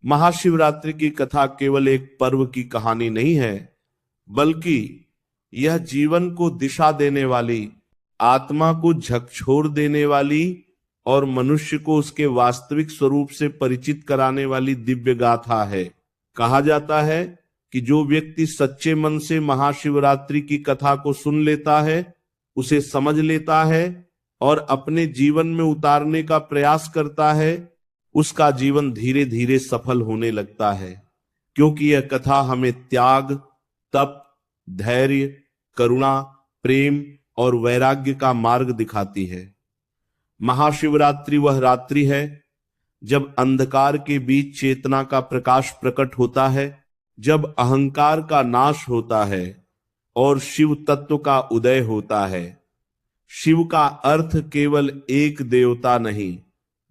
महाशिवरात्रि की कथा केवल एक पर्व की कहानी नहीं है, बल्कि यह जीवन को दिशा देने वाली, आत्मा को झकझोर देने वाली और मनुष्य को उसके वास्तविक स्वरूप से परिचित कराने वाली दिव्य गाथा है। कहा जाता है कि जो व्यक्ति सच्चे मन से महाशिवरात्रि की कथा को सुन लेता है, उसे समझ लेता है और अपने जीवन में उतारने का प्रयास करता है, उसका जीवन धीरे धीरे सफल होने लगता है। क्योंकि यह कथा हमें त्याग, तप, धैर्य, करुणा, प्रेम और वैराग्य का मार्ग दिखाती है। महाशिवरात्रि वह रात्रि है जब अंधकार के बीच चेतना का प्रकाश प्रकट होता है, जब अहंकार का नाश होता है और शिव तत्व का उदय होता है। शिव का अर्थ केवल एक देवता नहीं,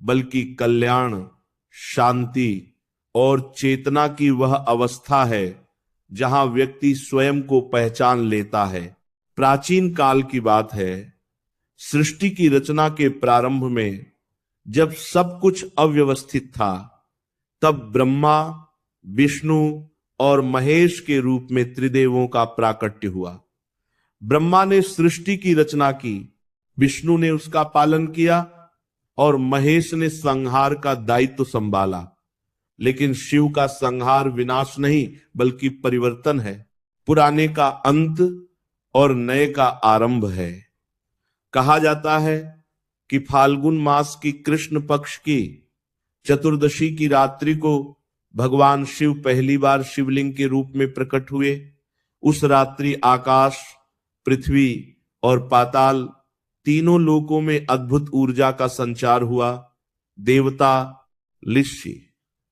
बल्कि कल्याण, शांति और चेतना की वह अवस्था है जहां व्यक्ति स्वयं को पहचान लेता है। प्राचीन काल की बात है, सृष्टि की रचना के प्रारंभ में जब सब कुछ अव्यवस्थित था, तब ब्रह्मा, विष्णु और महेश के रूप में त्रिदेवों का प्राकट्य हुआ। ब्रह्मा ने सृष्टि की रचना की, विष्णु ने उसका पालन किया और महेश ने संहार का दायित्व संभाला। लेकिन शिव का संहार विनाश नहीं, बल्कि परिवर्तन है। पुराने का अंत और नए का आरंभ है। कहा जाता है कि फाल्गुन मास की कृष्ण पक्ष की चतुर्दशी की रात्रि को भगवान शिव पहली बार शिवलिंग के रूप में प्रकट हुए। उस रात्रि आकाश, पृथ्वी और पाताल तीनों लोकों में अद्भुत ऊर्जा का संचार हुआ। देवता, ऋषि,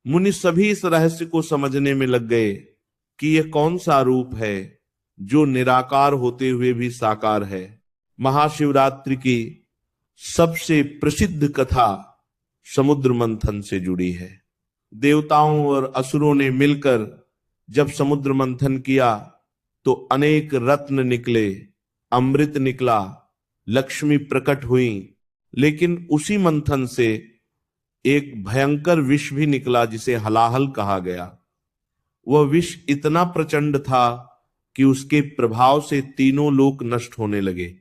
मुनि सभी इस रहस्य को समझने में लग गए कि यह कौन सा रूप है जो निराकार होते हुए भी साकार है। महाशिवरात्रि की सबसे प्रसिद्ध कथा समुद्र मंथन से जुड़ी है। देवताओं और असुरों ने मिलकर जब समुद्र मंथन किया तो अनेक रत्न निकले, अमृत निकला, लक्ष्मी प्रकट हुई। लेकिन उसी मंथन से एक भयंकर विष भी निकला जिसे हलाहल कहा गया। वह विष इतना प्रचंड था कि उसके प्रभाव से तीनों लोक नष्ट होने लगे।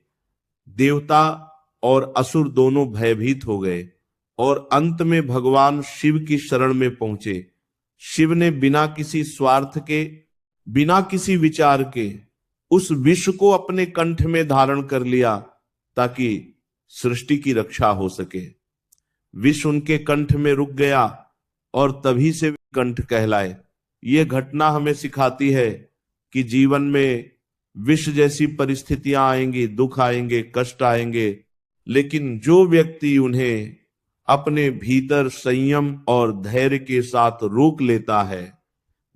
देवता और असुर दोनों भयभीत हो गए और अंत में भगवान शिव की शरण में पहुंचे। शिव ने बिना किसी स्वार्थ के, बिना किसी विचार के उस विष को अपने कंठ में धारण कर लिया ताकि सृष्टि की रक्षा हो सके। विष उनके कंठ में रुक गया और तभी से कंठ कहलाए। यह घटना हमें सिखाती है कि जीवन में विष जैसी परिस्थितियां आएंगी, दुख आएंगे, कष्ट आएंगे, लेकिन जो व्यक्ति उन्हें अपने भीतर संयम और धैर्य के साथ रोक लेता है,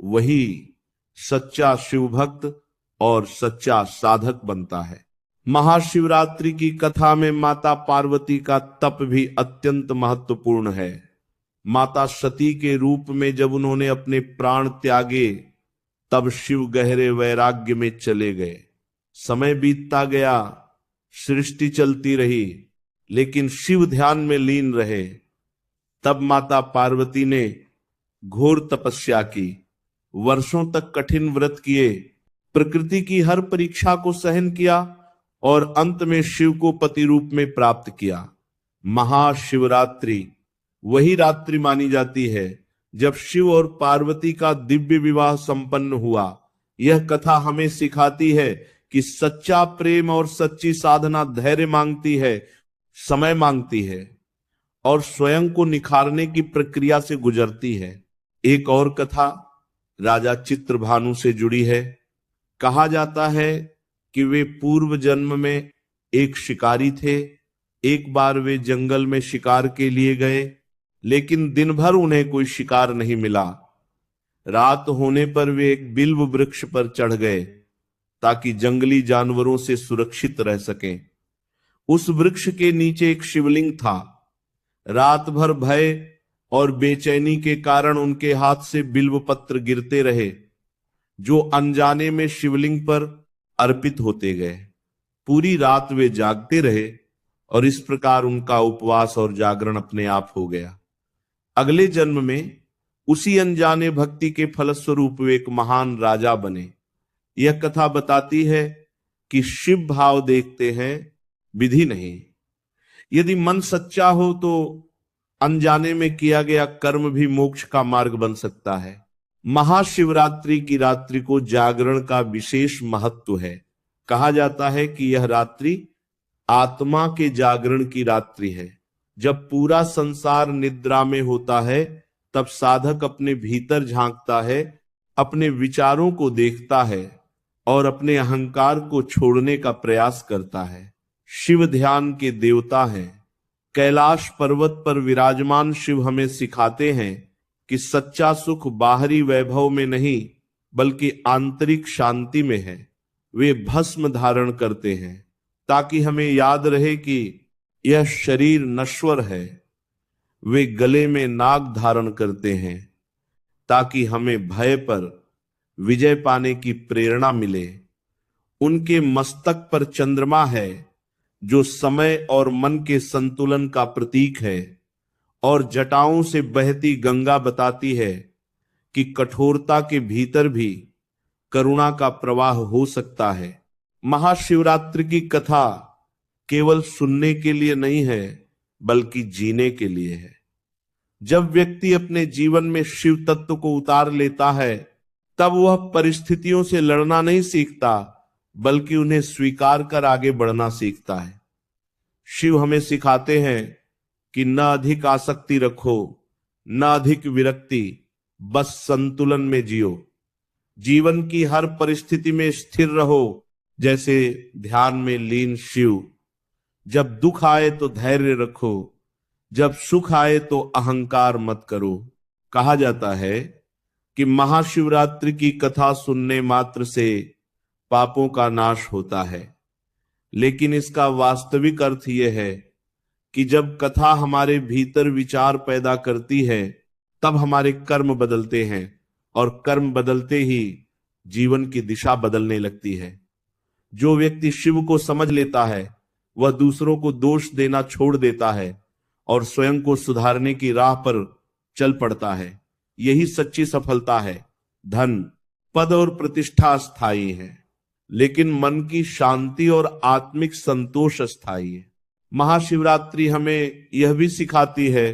वही सच्चा शिव भक्त और सच्चा साधक बनता है। महाशिवरात्रि की कथा में माता पार्वती का तप भी अत्यंत महत्वपूर्ण है। माता सती के रूप में जब उन्होंने अपने प्राण त्यागे, तब शिव गहरे वैराग्य में चले गए। समय बीतता गया, सृष्टि चलती रही, लेकिन शिव ध्यान में लीन रहे। तब माता पार्वती ने घोर तपस्या की, वर्षों तक कठिन व्रत किए, प्रकृति की हर परीक्षा को सहन किया और अंत में शिव को पति रूप में प्राप्त किया। महाशिवरात्रि वही रात्रि मानी जाती है जब शिव और पार्वती का दिव्य विवाह संपन्न हुआ। यह कथा हमें सिखाती है कि सच्चा प्रेम और सच्ची साधना धैर्य मांगती है, समय मांगती है और स्वयं को निखारने की प्रक्रिया से गुजरती है। एक और कथा राजा चित्रभानु से जुड़ी है। कहा जाता है कि वे पूर्व जन्म में एक शिकारी थे। एक बार वे जंगल में शिकार के लिए गए, लेकिन दिन भर उन्हें कोई शिकार नहीं मिला। रात होने पर वे एक बिल्व वृक्ष पर चढ़ गए ताकि जंगली जानवरों से सुरक्षित रह सकें। उस वृक्ष के नीचे एक शिवलिंग था। रात भर भय और बेचैनी के कारण उनके हाथ से बिल्व पत्र गिरते रहे, जो अनजाने में शिवलिंग पर अर्पित होते गए। पूरी रात वे जागते रहे और इस प्रकार उनका उपवास और जागरण अपने आप हो गया। अगले जन्म में उसी अनजाने भक्ति के फलस्वरूप वे एक महान राजा बने। यह कथा बताती है कि शिव भाव देखते हैं, विधि नहीं। यदि मन सच्चा हो तो अनजाने में किया गया कर्म भी मोक्ष का मार्ग बन सकता है। महाशिवरात्रि की रात्रि को जागरण का विशेष महत्व है। कहा जाता है कि यह रात्रि आत्मा के जागरण की रात्रि है। जब पूरा संसार निद्रा में होता है तब साधक अपने भीतर झांकता है, अपने विचारों को देखता है और अपने अहंकार को छोड़ने का प्रयास करता है। शिव ध्यान के देवता हैं। कैलाश पर्वत पर विराजमान शिव हमें सिखाते हैं कि सच्चा सुख बाहरी वैभव में नहीं बल्कि आंतरिक शांति में है। वे भस्म धारण करते हैं ताकि हमें याद रहे कि यह शरीर नश्वर है। वे गले में नाग धारण करते हैं ताकि हमें भय पर विजय पाने की प्रेरणा मिले। उनके मस्तक पर चंद्रमा है जो समय और मन के संतुलन का प्रतीक है, और जटाओं से बहती गंगा बताती है कि कठोरता के भीतर भी करुणा का प्रवाह हो सकता है। महाशिवरात्रि की कथा केवल सुनने के लिए नहीं है बल्कि जीने के लिए है। जब व्यक्ति अपने जीवन में शिव तत्व को उतार लेता है तब वह परिस्थितियों से लड़ना नहीं सीखता बल्कि उन्हें स्वीकार कर आगे बढ़ना सीखता है। शिव हमें सिखाते हैं कि न अधिक आसक्ति रखो, न अधिक विरक्ति, बस संतुलन में जियो। जीवन की हर परिस्थिति में स्थिर रहो, जैसे ध्यान में लीन शिव। जब दुख आए तो धैर्य रखो, जब सुख आए तो अहंकार मत करो। कहा जाता है कि महाशिवरात्रि की कथा सुनने मात्र से पापों का नाश होता है, लेकिन इसका वास्तविक अर्थ यह है कि जब कथा हमारे भीतर विचार पैदा करती है तब हमारे कर्म बदलते हैं, और कर्म बदलते ही जीवन की दिशा बदलने लगती है। जो व्यक्ति शिव को समझ लेता है वह दूसरों को दोष देना छोड़ देता है और स्वयं को सुधारने की राह पर चल पड़ता है। यही सच्ची सफलता है। धन, पद और प्रतिष्ठा स्थायी है, लेकिन मन की शांति और आत्मिक संतोष स्थायी है। महाशिवरात्रि हमें यह भी सिखाती है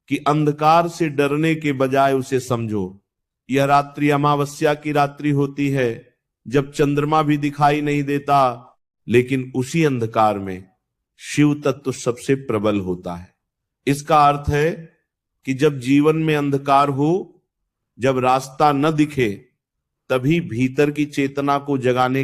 कि अंधकार से डरने के बजाय उसे समझो। यह रात्रि अमावस्या की रात्रि होती है जब चंद्रमा भी दिखाई नहीं देता, लेकिन उसी अंधकार में शिव तत्व सबसे प्रबल होता है। इसका अर्थ है कि जब जीवन में अंधकार हो, जब रास्ता न दिखे, तभी भीतर की चेतना को जगाने का